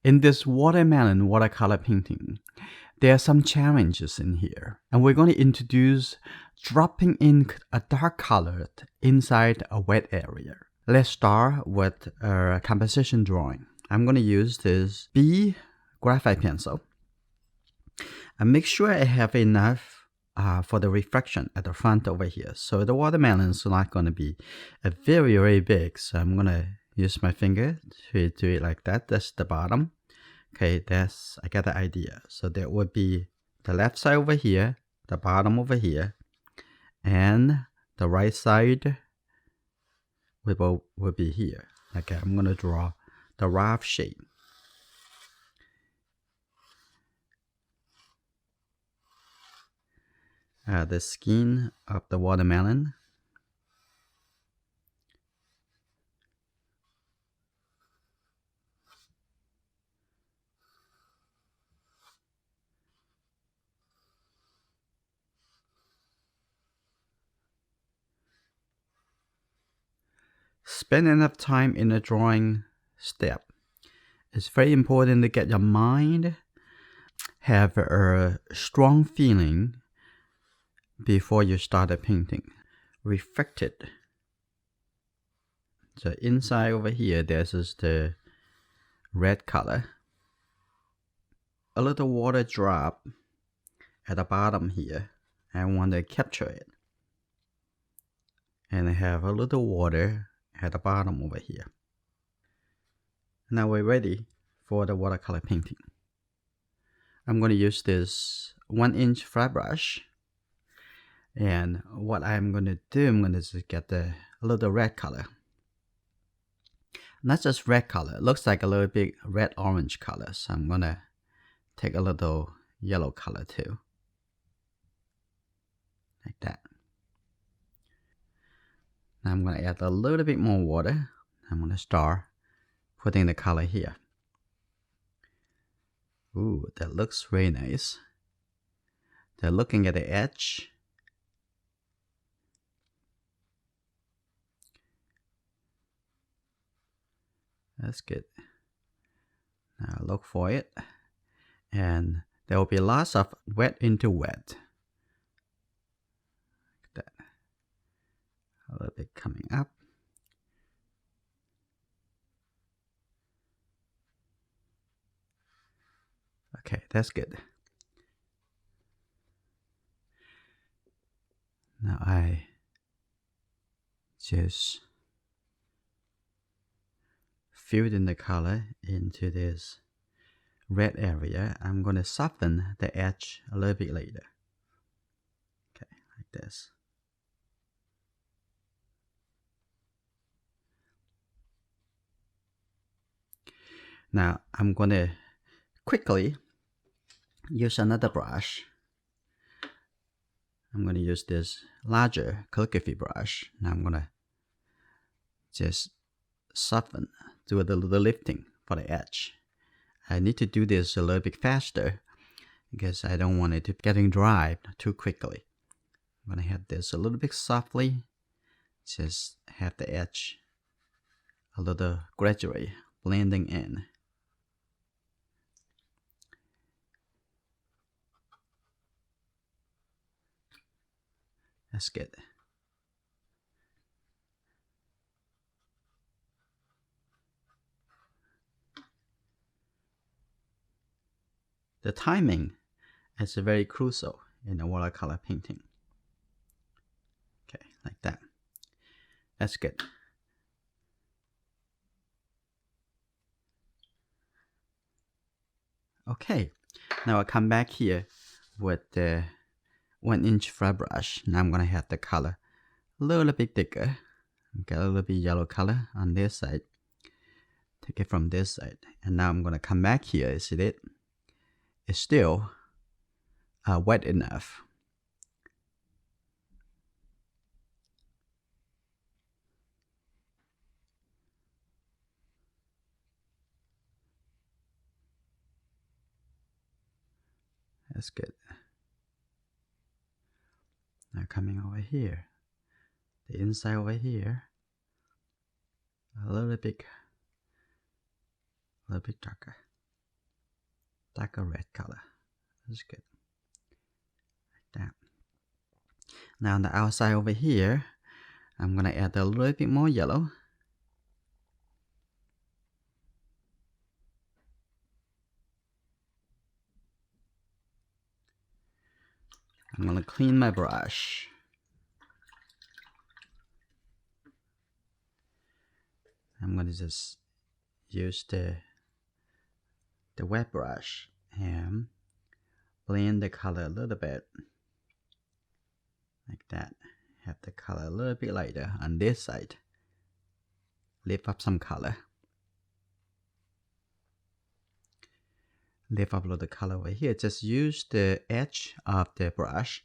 In this watermelon watercolor painting, there are some challenges in here, and we're going to introduce dropping in a dark color inside a wet area. Let's start with a composition drawing. I'm going to use this B graphite pencil and make sure I have enough for the reflection at the front over here. So the watermelon is not going to be very, very big. So I'm going to use my finger to do it like that. That's the bottom. Okay, I got the idea. So that would be the left side over here, the bottom over here, and the right side will be here. Okay, I'm going to draw the rough shape. The skin of the watermelon. Spend enough time in the drawing step. It's very important to get your mind have a strong feeling before you start the painting. Reflected. So inside over here, this is the red color. A little water drop at the bottom here. I want to capture it. And I have a little water at the bottom over here. Now we're ready for the watercolor painting. I'm going to use this 1-inch flat brush. And what I'm going to do, I'm going to just get a little red color. Not just red color, it looks like a little bit red-orange color. So I'm going to take a little yellow color too. Like that. Now I'm going to add a little bit more water. I'm going to start putting the color here. Ooh, that looks very nice. They're looking at the edge. That's good. Now look for it. And there will be lots of wet into wet. Like that. A little bit coming up. Okay, that's good. Now I just filled in the color into this red area. I'm going to soften the edge a little bit later. Okay, like this. Now I'm going to quickly use another brush. I'm going to use this larger calligraphy brush. Now I'm going to just soften, do a little lifting for the edge. I need to do this a little bit faster because I don't want it to getting dry too quickly. I'm going to hit this a little bit softly. Just have the edge a little gradually blending in. That's good. The timing is very crucial in a watercolor painting. Okay, like that. That's good. Okay, now I'll come back here with the 1-inch flat brush. Now I'm going to have the color a little bit thicker. Get a little bit yellow color on this side. Take it from this side. And now I'm going to come back here. You see it? It's still wet enough. That's good. Now coming over here, the inside over here, a little bit darker. darker red color. That's good. Like that. Now on the outside over here, I'm gonna add a little bit more yellow. I'm gonna clean my brush. I'm gonna just use the wet brush and blend the color a little bit. Like that. Have the color a little bit lighter on this side. Lift up some color. Lift up a little color over here. Just use the edge of the brush.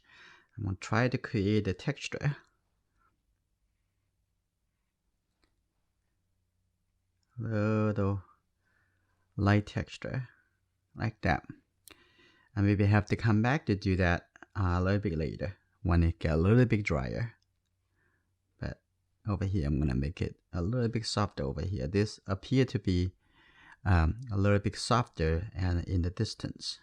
I'm going to try to create a texture. Little light texture. Like that. And maybe have to come back to do that a little bit later when it gets a little bit drier. But over here, I'm going to make it a little bit softer over here. This appears to be a little bit softer and in the distance.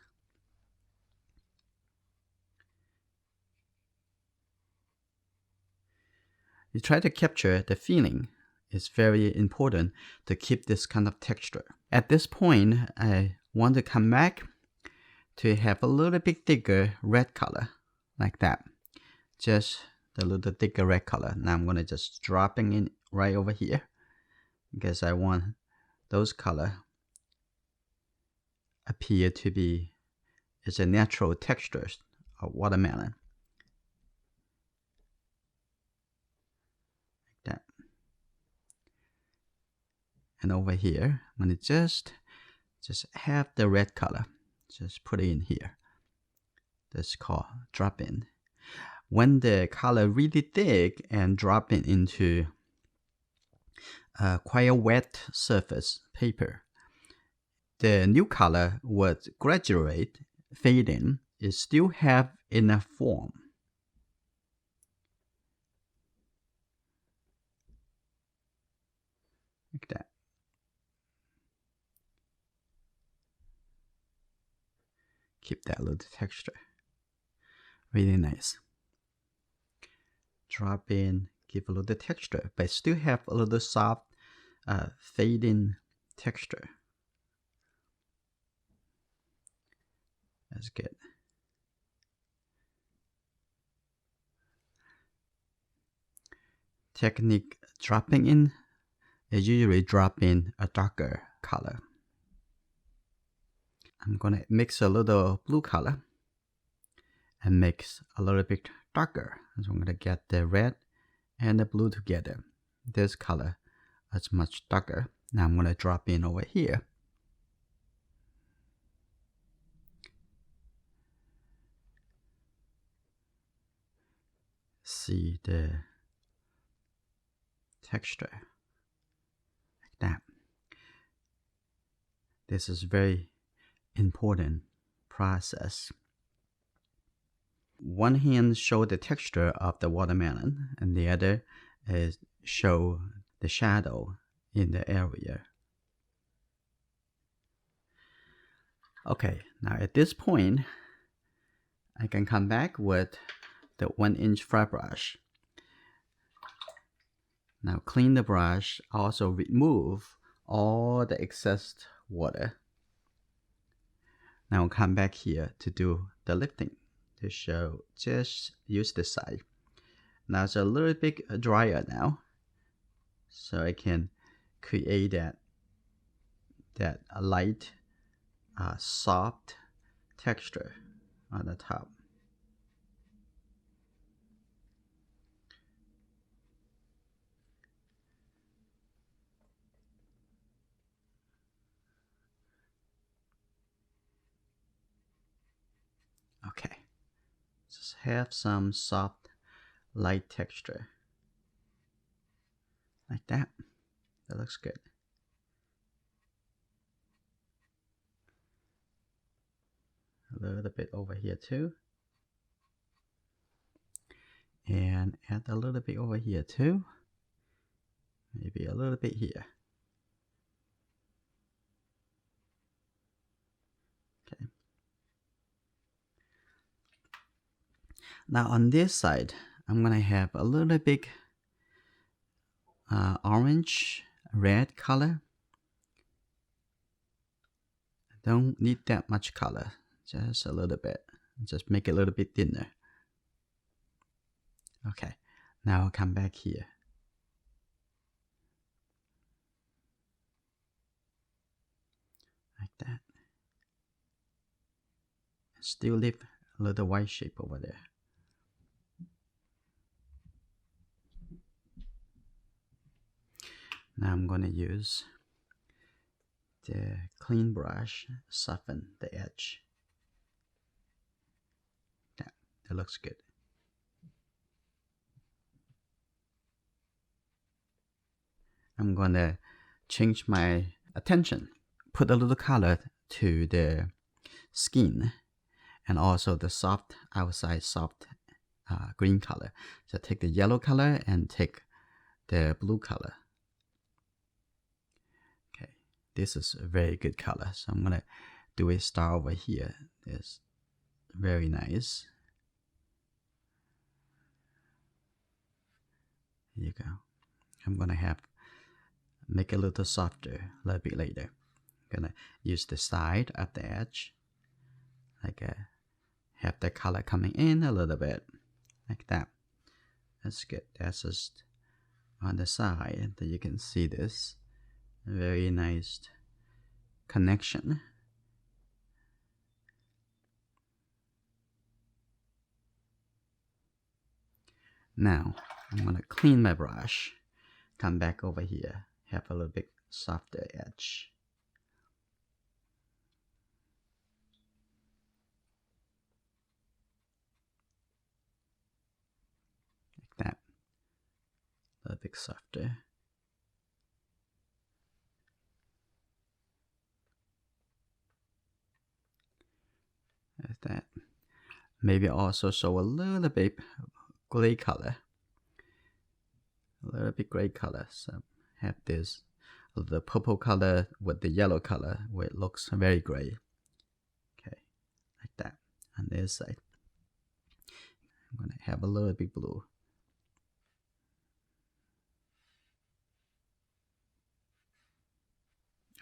You try to capture the feeling. It's very important to keep this kind of texture. At this point, I want to come back to have a little bit thicker red color, like that. Just a little thicker red color. Now I'm going to just dropping in right over here because I want those color appear to be it's a natural texture of watermelon. Like that. And over here, I'm going to just have the red color. Just put it in here. That's called drop in. When the color really thick and drop in into quite a wet surface paper, the new color would graduate, fade in. It still have enough form. Like that. Keep that little texture. Really nice. Drop in, give a little texture, but still have a little soft fading texture. That's good. Technique dropping in is usually drop in a darker color. I'm gonna mix a little blue color and mix a little bit darker. So I'm gonna get the red and the blue together. This color is much darker. Now I'm gonna drop in over here. See the texture like that. This is very important process. One hand show the texture of the watermelon and the other is show the shadow in the area. Okay, now at this point I can come back with the 1-inch flat brush. Now clean the brush, also remove all the excess water. Now come back here to do the lifting. To show, just use this side. Now it's a little bit drier now, so I can create that light, soft texture on the top. Okay. Just have some soft, light texture. Like that. That looks good. A little bit over here too. And add a little bit over here too. Maybe a little bit here. Okay. Now on this side, I'm gonna have a little bit orange, red color. Don't need that much color, just a little bit. Just make it a little bit thinner. Okay, now I'll come back here. Like that. Still leave a little white shape over there. Now I'm gonna use the clean brush, soften the edge. That looks good. I'm gonna change my attention, put a little color to the skin and also the soft outside soft green color. So take the yellow color and take the blue color. Okay, this is a very good color. So I'm gonna do a star over here. It's very nice. Here you go. I'm gonna make it a little softer a little bit later. I'm gonna use the side of the edge, like have the color coming in a little bit, like that. That's good. That's just on the side that you can see this very nice connection. Now I'm gonna clean my brush, come back over here, have a little bit softer edge. Like that. A little bit softer. Like that. Maybe also show a little bit gray color. A little bit gray color. So have this the purple color with the yellow color where it looks very gray. Okay, like that. On this side, I'm gonna have a little bit blue.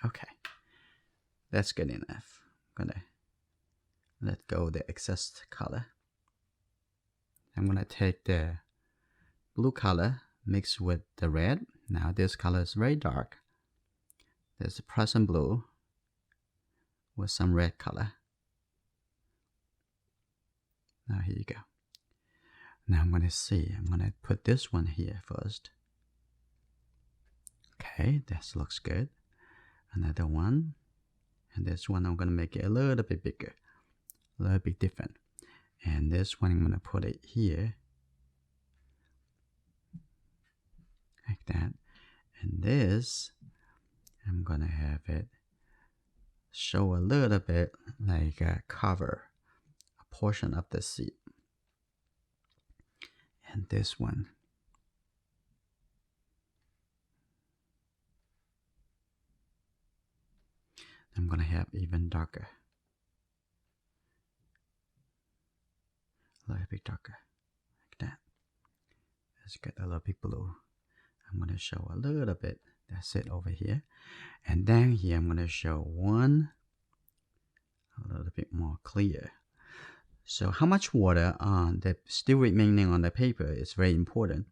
Okay, that's good enough. I'm gonna let go the excess color. I'm gonna take the blue color mixed with the red. Now this color is very dark. There's a Prussian blue with some red color. Now here you go. Now I'm gonna put this one here first. Okay, that looks good. Another one. And this one I'm gonna make it a little bit bigger. A little bit different. And this one I'm gonna put it here. Like that. And this, I'm gonna have it show a little bit like cover a portion of the seed. And this one, I'm gonna have even darker. A little bit darker, like that. Let's get a little bit blue. I'm gonna show a little bit. That's it over here. And then here I'm gonna show one a little bit more clear. So how much water that still remaining on the paper is very important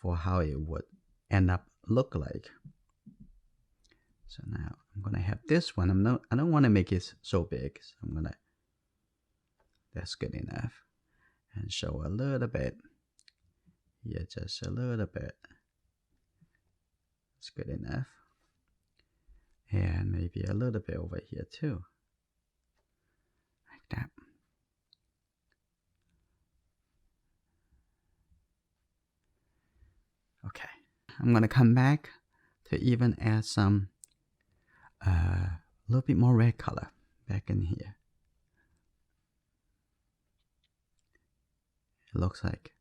for how it would end up look like. So now I'm gonna have this one. I don't want to make it so big. So I'm gonna. That's good enough. And show a little bit. Yeah, just a little bit. It's good enough. And maybe a little bit over here too. Like that. Okay. I'm gonna come back to even add some little bit more red color back in here. It looks like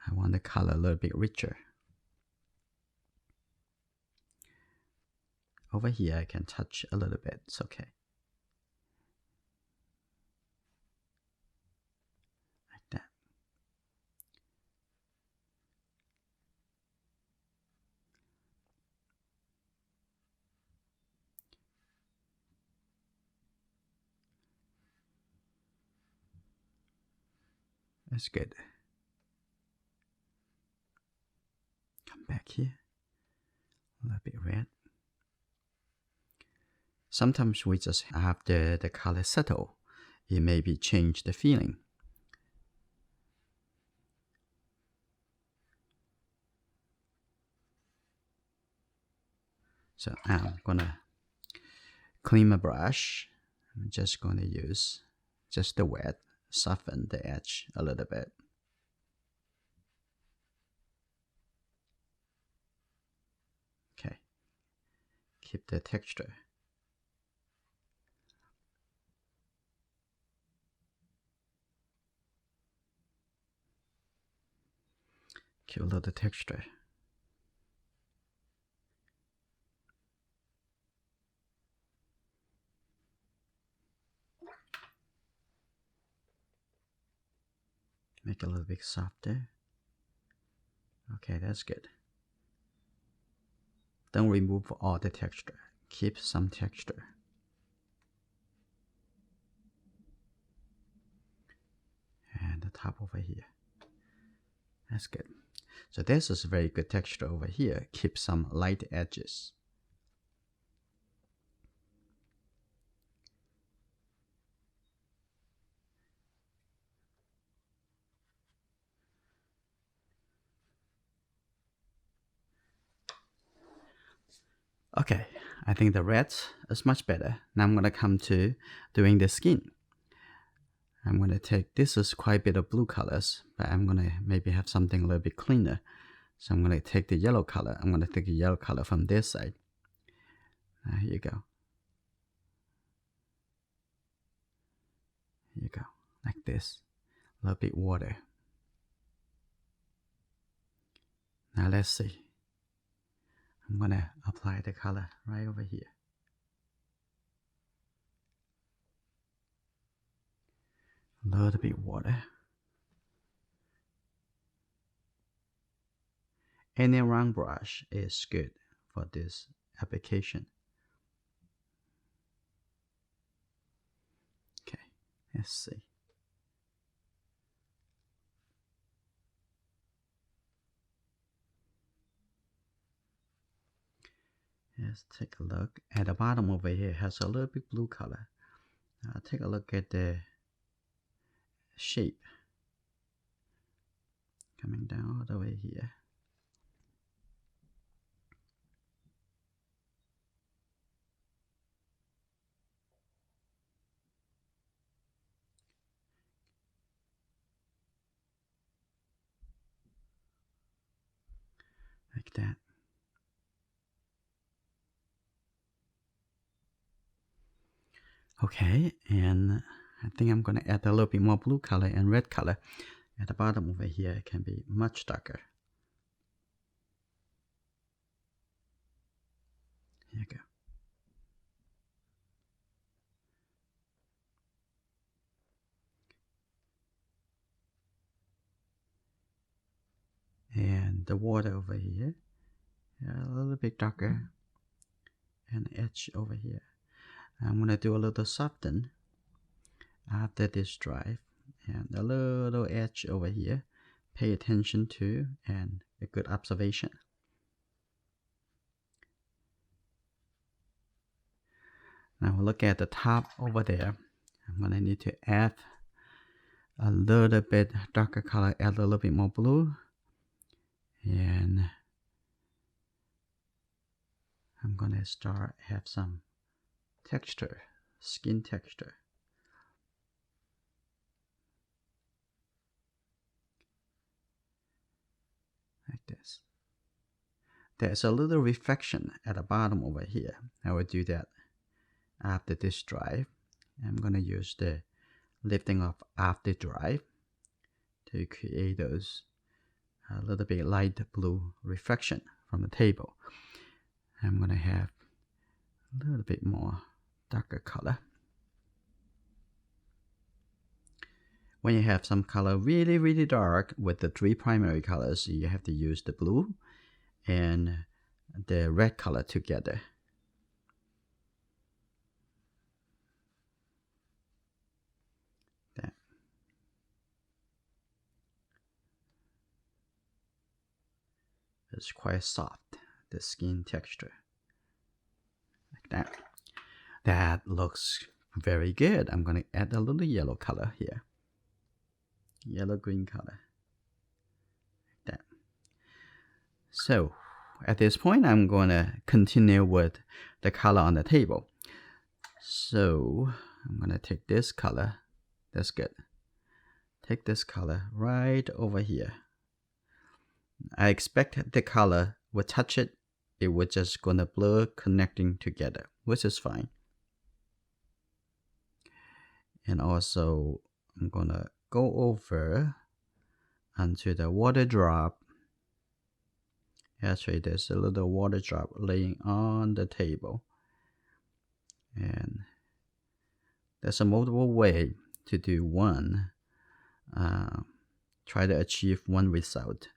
I want the color a little bit richer. Over here I can touch a little bit, it's okay. Like That's good. Come back here. A little bit red. Sometimes we just have the color settle. It maybe change the feeling. So I'm gonna clean my brush. I'm just gonna use just the wet, soften the edge a little bit. Okay, keep the texture. Keep a little texture. Make it a little bit softer. Okay, that's good. Don't remove all the texture. Keep some texture. And the top over here. That's good. So this is a very good texture over here. Keep some light edges. Okay, I think the red is much better. Now I'm going to come to doing the skin. I'm going to take, this is quite a bit of blue colors, but I'm going to maybe have something a little bit cleaner. So I'm going to take the yellow color. I'm going to take the yellow color from this side. Here you go. Here you go, like this. A little bit water. Now let's see. I'm going to apply the color right over here. A little bit water. Any round brush is good for this application. Okay, let's see. Let's take a look. At the bottom over here has a little bit blue color. Take a look at the shape. Coming down all the way here. Like that. Okay, and I think I'm going to add a little bit more blue color and red color. At the bottom over here, it can be much darker. Here you go. And the water over here, a little bit darker. And edge over here. I'm going to do a little soften after this dry. And a little edge over here. Pay attention to, and a good observation. Now look at the top over there. I'm going to need to add a little bit darker color, add a little bit more blue. And I'm going to have some texture, skin texture. Like this. There's a little reflection at the bottom over here. I will do that after this dry. I'm going to use the lifting off after dry to create those a little bit light blue reflection from the table. I'm going to have a little bit more darker color. When you have some color really dark with the three primary colors, you have to use the blue and the red color together. That. It's quite soft, the skin texture. Like that. That looks very good. I'm going to add a little yellow color here. Yellow-green color. Like that. So, at this point, I'm going to continue with the color on the table. So, I'm going to take this color. That's good. Take this color right over here. I expect the color will touch it. It was just going to blur connecting together, which is fine. And also, I'm going to go over onto the water drop. Actually, there's a little water drop laying on the table. And there's a multiple way to do one. Try to achieve one result.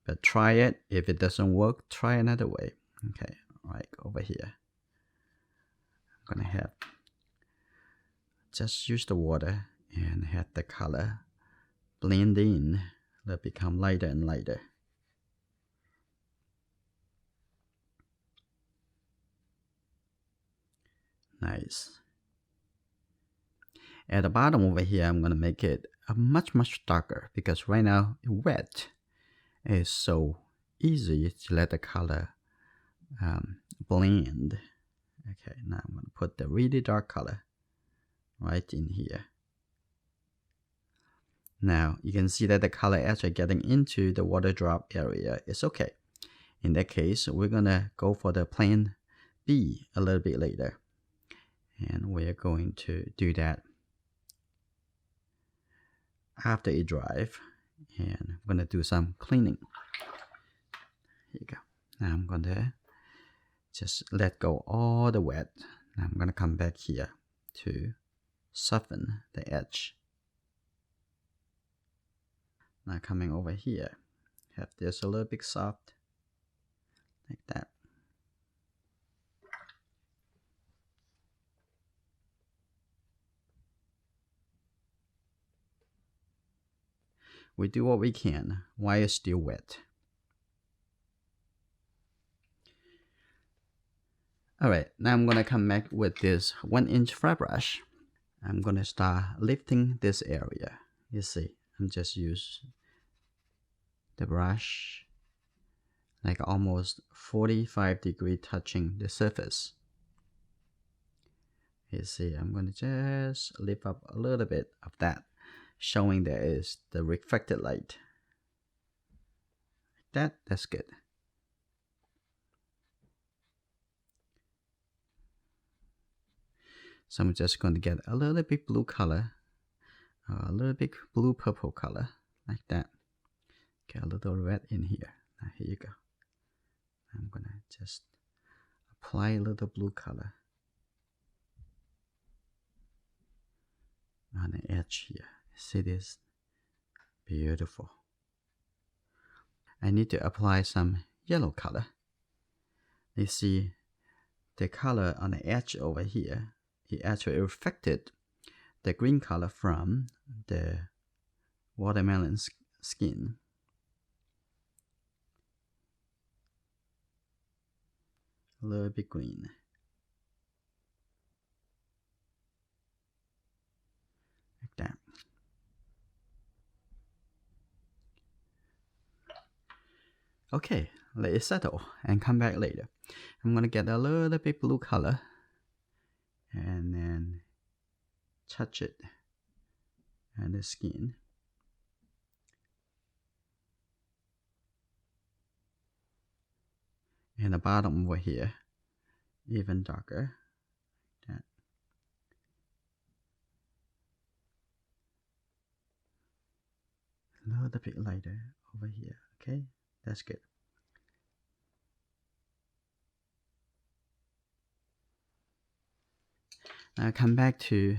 But try it. If it doesn't work, try another way. Okay, right over here. I'm going to have just use the water and have the color blend in. They'll become lighter and lighter. Nice. At the bottom over here, I'm going to make it much darker because right now wet is so easy to let the color blend. Okay, now I'm going to put the really dark color right in here. Now you can see that the color actually getting into the water drop area is okay. In that case, we're going to go for the plan B a little bit later. And we're going to do that after it dries. And I'm going to do some cleaning. Here you go. Now I'm going to just let go all the wet. Now I'm going to come back here to soften the edge. Now coming over here, have this a little bit soft, like that. We do what we can while it's still wet. Alright, now I'm going to come back with this 1-inch flat brush. I'm going to start lifting this area. You see, I'm just use the brush like almost 45 degrees touching the surface. You see, I'm going to just lift up a little bit of that, showing there is the reflected light. Like that's good. So I'm just going to get a little bit blue color, a little bit blue purple color, like that. Get a little red in here. Now here you go. I'm going to just apply a little blue color on the edge here. See this? Beautiful. I need to apply some yellow color. You see the color on the edge over here, it actually reflected the green color from the watermelon skin. A little bit green. Like that. Okay, let it settle and come back later. I'm going to get a little bit blue color and then touch it and the skin. And the bottom over here, even darker. That. A little bit lighter over here. Okay, that's good. Now come back to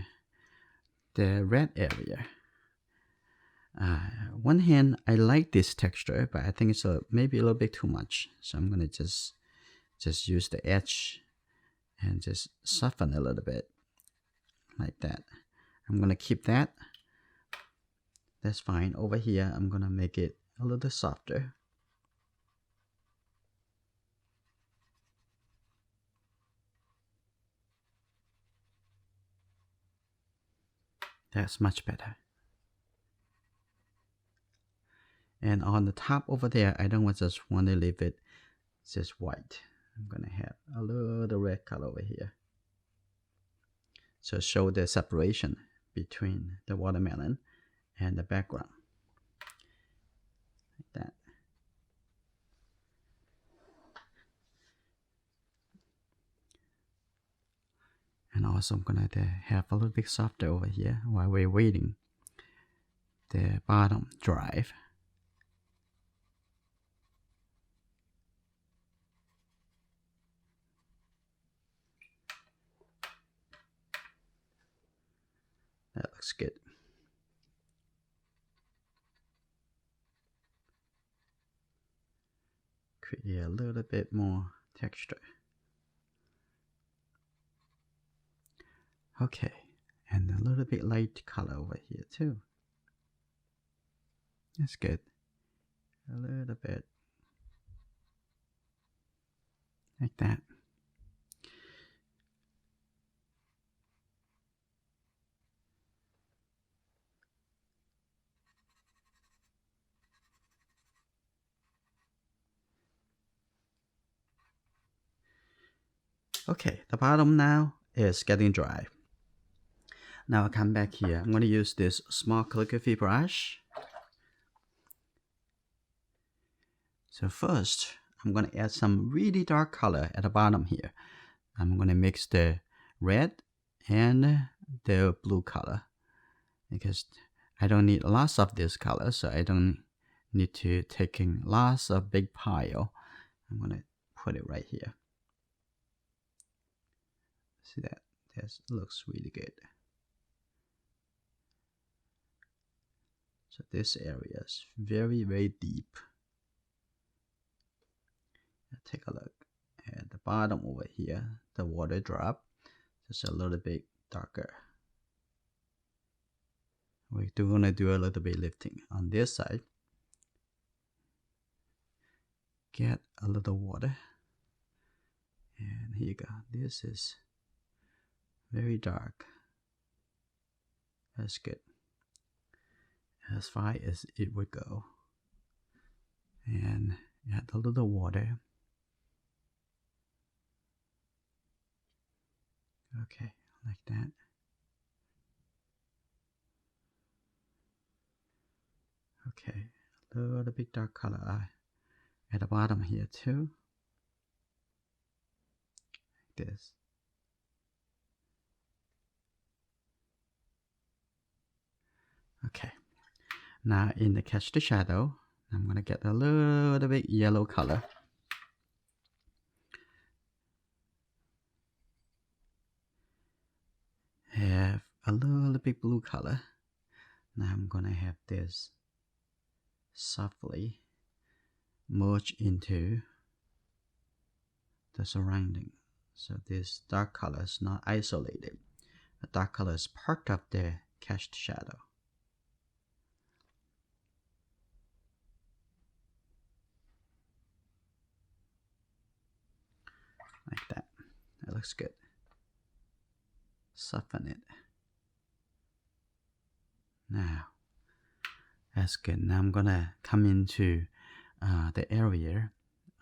the red area. One hand, I like this texture, but I think it's maybe a little bit too much. So I'm gonna just use the edge and just soften a little bit, like that. I'm gonna keep that. That's fine. Over here, I'm gonna make it a little softer. That's much better. And on the top over there, I don't just want to leave it just white. I'm going to have a little red color over here. So show the separation between the watermelon and the background. Like that. And also I'm going to have a little bit softer over here while we're waiting the bottom dry. That looks good. Create a little bit more texture. Okay, and a little bit light color over here too. That's good. A little bit like that. Okay, the bottom now is getting dry. Now I'll come back here. I'm going to use this small calligraphy brush. So first, I'm going to add some really dark color at the bottom here. I'm going to mix the red and the blue color because I don't need lots of this color, so I don't need to taking lots of big pile. I'm going to put it right here. See that? This looks really good. So this area is very, very deep. Take a look at the bottom over here. The water drop just a little bit darker. We're going to do a little bit lifting on this side. Get a little water. And here you go. This is very dark. That's good. As far as it would go. And add a little water. Okay, like that. Okay, a little bit dark color at the bottom here too. Like this. Okay. Now in the catch the shadow, I'm going to get a little bit yellow color. Have a little bit blue color. Now I'm going to have this softly merge into the surrounding. So this dark color is not isolated. The dark color is part of the cast shadow. Like that. That looks good. Soften it. Now, that's good. Now I'm gonna come into the area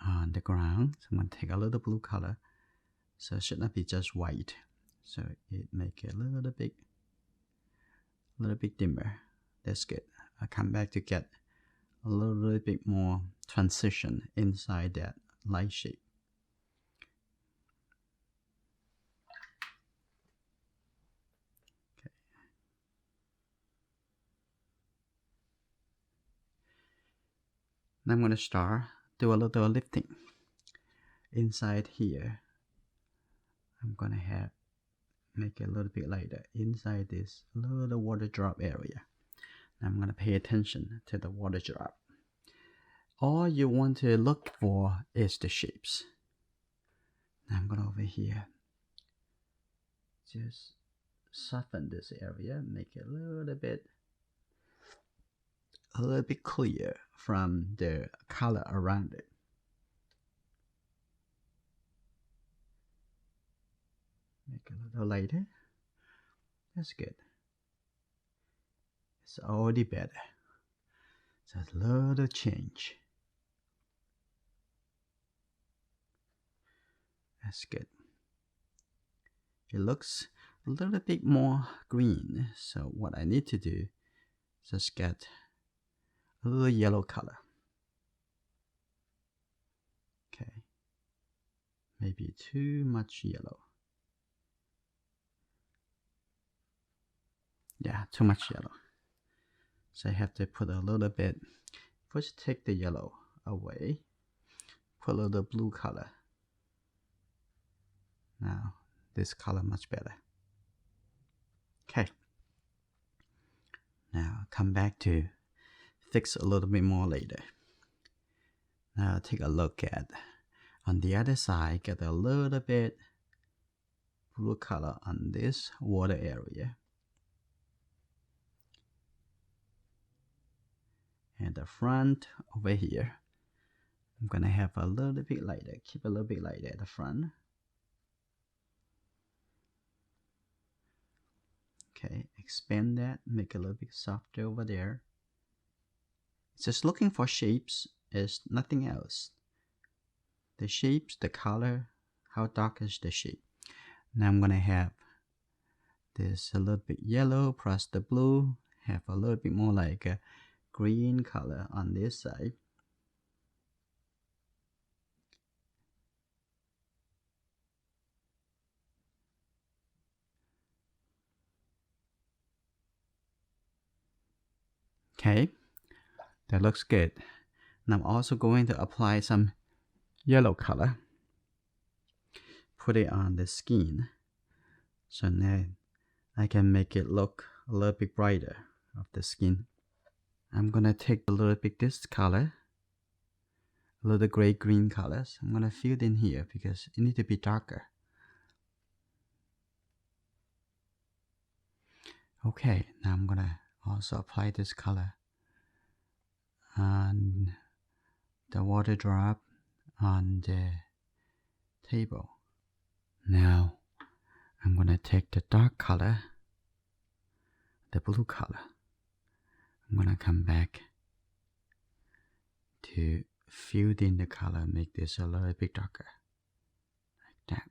on the ground. So I'm gonna take a little blue color. So it should not be just white. So it make it a little bit dimmer. That's good. I'll come back to get a little bit more transition inside that light shape. Okay. Now I'm going to start do a little lifting. Inside here, I'm going to make it a little bit lighter inside this little water drop area. I'm going to pay attention to the water drop. All you want to look for is the shapes. Now I'm going over here. Just soften this area, make it a little bit clear from the color around it. Make it a little lighter. That's good. It's already better. Just a little change. That's good. It looks a little bit more green. So what I need to do is just get a little yellow color. Okay. Maybe too much yellow. Yeah, too much yellow. So I have to put a little bit. First take the yellow away. Put a little blue color. Now this color much better. Okay. Now come back to fix a little bit more later. Now take a look at on the other side, get a little bit blue color on this water area. And the front over here, I'm gonna have a little bit lighter, keep a little bit lighter at the front. Okay, expand that, make it a little bit softer over there. It's just looking for shapes, is nothing else. The shapes, the color, how dark is the shape. Now I'm gonna have this a little bit yellow plus the blue, have a little bit more like a green color on this side. Okay, that looks good. And I'm also going to apply some yellow color. Put it on the skin. So now I can make it look a little bit brighter of the skin. I'm gonna take a little bit this color, a little gray green colors. I'm gonna fill it in here because it needs to be darker. Okay, now I'm gonna also apply this color on the water drop on the table. Now I'm gonna take the dark color, the blue color. I'm gonna come back to fill in the color, make this a little bit darker, like that.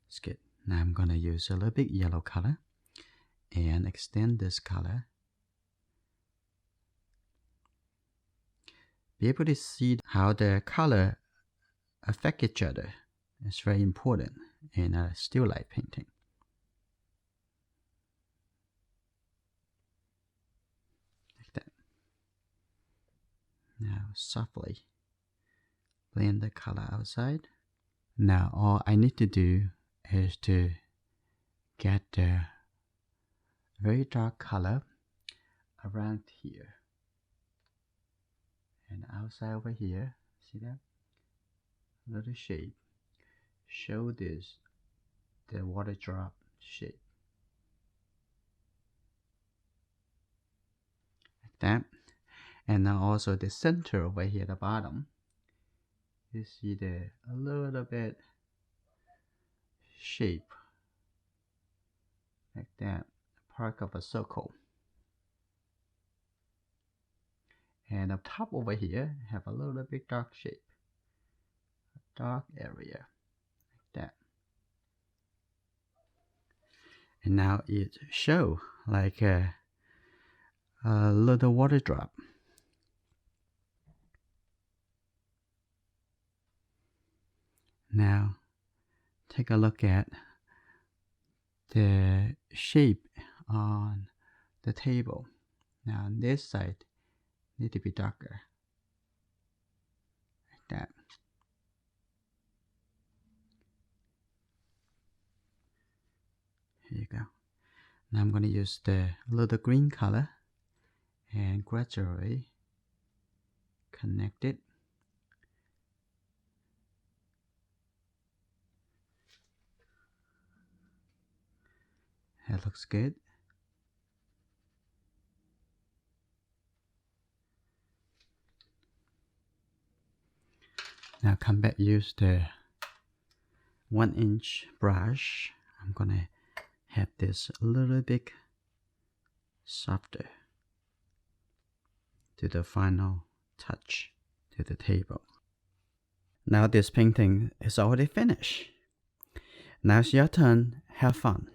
It's good. Now I'm gonna use a little bit yellow color and extend this color. Be able to see how the color affect each other. It's very important in a still life painting. Like that. Now softly blend the color outside. Now all I need to do is to get the very dark color around here and outside over here. See that? Little shape. Show this the water drop shape. Like that. And now also the center over here at the bottom. You see the a little bit shape like that, part of a circle. And up top over here have a little bit dark shape, a dark area like that. And now it show like a little water drop. Now take a look at the shape on the table. Now on this side need to be darker, like that. Here you go. Now I'm going to use the little green color and gradually connect it. That looks good. Now come back, use the 1-inch brush. I'm gonna have this a little bit softer to the final touch to the table. Now this painting is already finished. Now it's your turn. Have fun.